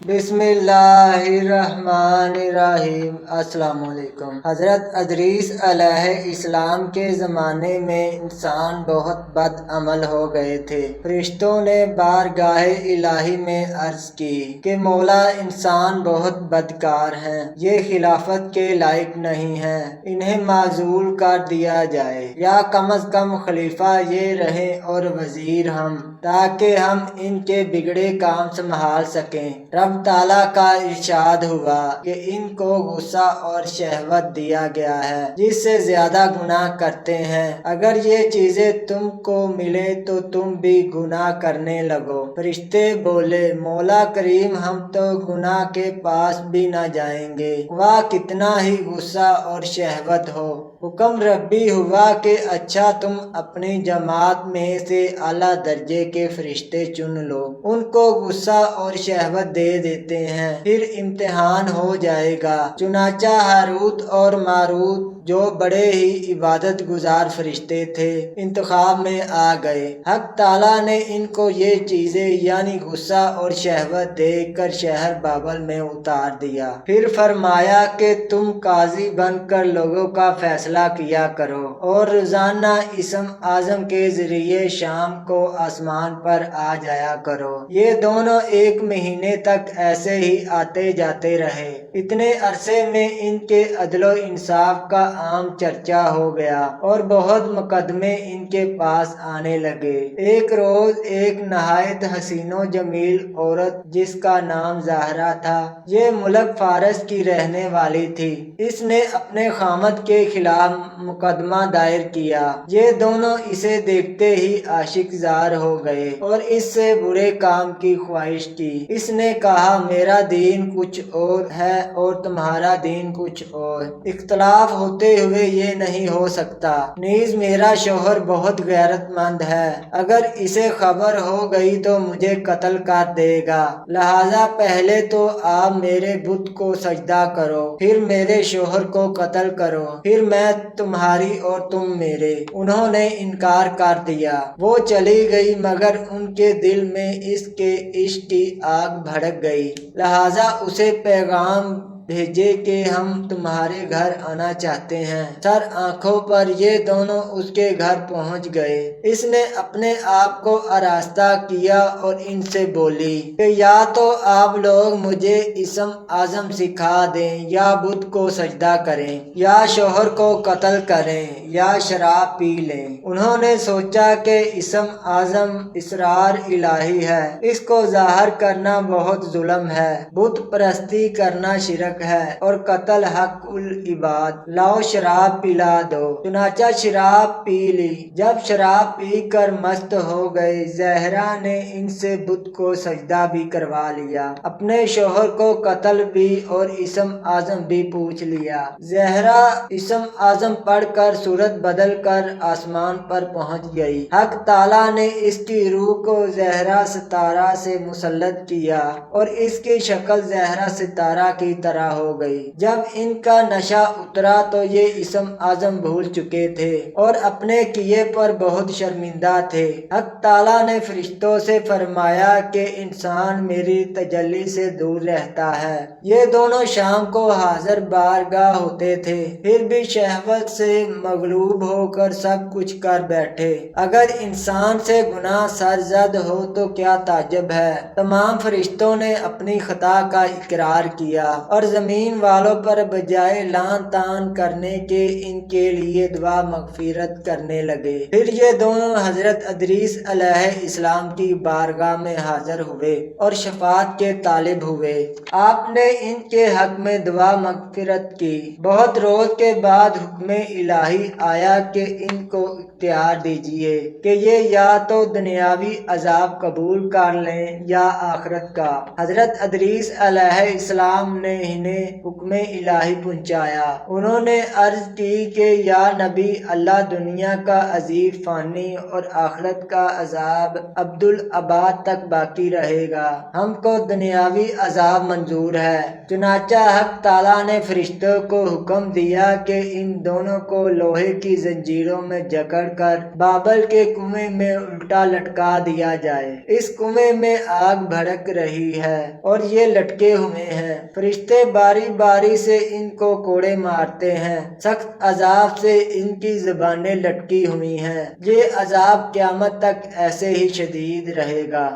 बिस्मिल्लाहिर्रहमानिर्रहीम। अस्सलाम वालेकुम। हज़रत अदरीस अलैहि इस्लाम के ज़माने में इंसान बहुत बद अमल हो गए थे। फरिश्तों ने बारगाह इलाही में अर्ज़ की कि मौला, इंसान बहुत बदकार हैं, ये खिलाफत के लायक नहीं हैं, इन्हें माज़ूल कर दिया जाए या कम अज़ कम खलीफा ये रहें और वज़ीर हम, ताकि हम इनके बिगड़े काम संभाल सकें। रब ताला का इरशाद हुआ कि इनको गुस्सा और शहवत दिया गया है, जिससे ज्यादा गुनाह करते हैं। अगर ये चीजें तुमको मिले तो तुम भी गुनाह करने लगो। फरिश्ते बोले, मौला करीम, हम तो गुनाह के पास भी न जाएंगे, वाह कितना ही गुस्सा और शहवत हो। हुक्म रब्बी हुआ कि अच्छा, तुम अपनी जमात में से आला दर्जे के फरिश्ते चुन लो, उनको गुस्सा और शहवत दे देते हैं, फिर इम्तिहान हो जाएगा। चुनाचा हारूत और मारूत, जो बड़े ही इबादत गुजार फरिश्ते थे, इंतखाब में आ गए। हक ताला ने इनको ये चीजें यानी गुस्सा और शहवत देकर शहर बाबल में उतार दिया। फिर फरमाया कि तुम काजी बनकर लोगों का फैसला किया करो और रोजाना इसम आजम के जरिए शाम को आसमान पर आ जाया करो। ये दोनों एक महीने तक ऐसे ही आते जाते रहे। इतने अरसे में इनके अदलो इंसाफ का आम चर्चा हो गया और बहुत मुकदमे इनके पास आने लगे। एक रोज एक नहायत हसीनो जमील औरत, जिसका नाम ज़हरा था, ये मुल्क फारस की रहने वाली थी, इसने अपने खामद के खिलाफ मुकदमा दायर किया। ये दोनों इसे देखते ही आशिक जार हो गए और इससे बुरे काम की ख्वाहिश की। इसने कहा, मेरा दीन कुछ और है और तुम्हारा दीन कुछ और, इख्तलाफ होते हुए ये नहीं हो सकता। नीज मेरा शोहर बहुत गैरतमंद है, अगर इसे खबर हो गई तो मुझे कत्ल कर देगा, लिहाजा पहले तो आप मेरे बुत को सजदा करो, फिर मेरे शोहर को कत्ल करो, फिर मैं तुम्हारी और तुम मेरे। उन्होंने इनकार कर दिया। वो चली गई, मगर उनके दिल में इसके इश्क की आग भड़क गई, लिहाजा उसे पैगाम भेजे कि हम तुम्हारे घर आना चाहते हैं। सर आंखों पर ये दोनों उसके घर पहुंच गए। इसने अपने आप को आरास्ता किया और इनसे बोली कि या तो आप लोग मुझे इसम आजम सिखा दें या बुत को सजदा करें, या शोहर को कत्ल करें, या शराब पी लें। उन्होंने सोचा कि इसम आजम इसरार इलाही है, इसको जाहिर करना बहुत जुल्म है, बुत परस्ती करना शिरक है और कत्ल हक उल इबाद। लाओ शराब पिला दो। चुनाचा शराब पी ली। जब शराब पी कर मस्त हो गए, ज़हरा ने इनसे बुत को सजदा भी करवा लिया, अपने शोहर को कत्ल भी और इसम आजम भी पूछ लिया। ज़हरा इसम आजम पढ़कर सूरत बदल कर आसमान पर पहुंच गई। हक ताला ने इसकी रूह को ज़हरा सितारा से मुसल्लत किया और इसकी शक्ल ज़हरा सितारा की तरह हो गई। जब इनका नशा उतरा तो ये इसम आजम भूल चुके थे और अपने किए पर बहुत शर्मिंदा थे। हक ताला ने फरिश्तों से फरमाया कि इंसान मेरी तजल्ली से दूर रहता है। ये दोनों शाम को हाजिर बारगाह होते थे, फिर भी शहवत से मगलूब होकर सब कुछ कर बैठे। अगर इंसान से गुनाह सरजद हो तो क्या ताज्जुब है। तमाम फरिश्तों ने अपनी खता का इकरार किया और जमीन वालों पर बजाय लान तान करने के इनके लिए दुआ मगफिरत करने लगे। फिर ये दोनों हजरत अदरीस अलैहि इस्लाम की बारगाह में हाजिर हुए और शफात के तालिब हुए। आपने इनके हक में दुआ मगफिरत की। बहुत रोज के बाद हुक्म इलाही आया कि इनको इख्तियार दीजिए कि ये या तो दुनियावी अजाब कबूल कर लें या आखिरत का। हजरत अदरीस अलैहि इस्लाम ने انہیں حکم الہی پہنچایا۔ انہوں نے عرض کی کہ یا نبی اللہ، دنیا کا عذاب فانی اور آخرت کا عذاب ابدالآباد تک باقی رہے گا، ہم کو دنیاوی عذاب منظور ہے۔ چنانچہ حق تعالیٰ نے فرشتوں کو حکم دیا کہ ان دونوں کو لوہے کی زنجیروں میں جکڑ کر بابل کے کنویں میں الٹا لٹکا دیا جائے۔ اس کنویں میں آگ بھڑک رہی ہے اور یہ لٹکے ہوئے ہیں۔ فرشتے باری باری سے ان کو کوڑے مارتے ہیں، سخت عذاب سے ان کی زبانیں لٹکی ہوئی ہیں۔ یہ عذاب قیامت تک ایسے ہی شدید رہے گا۔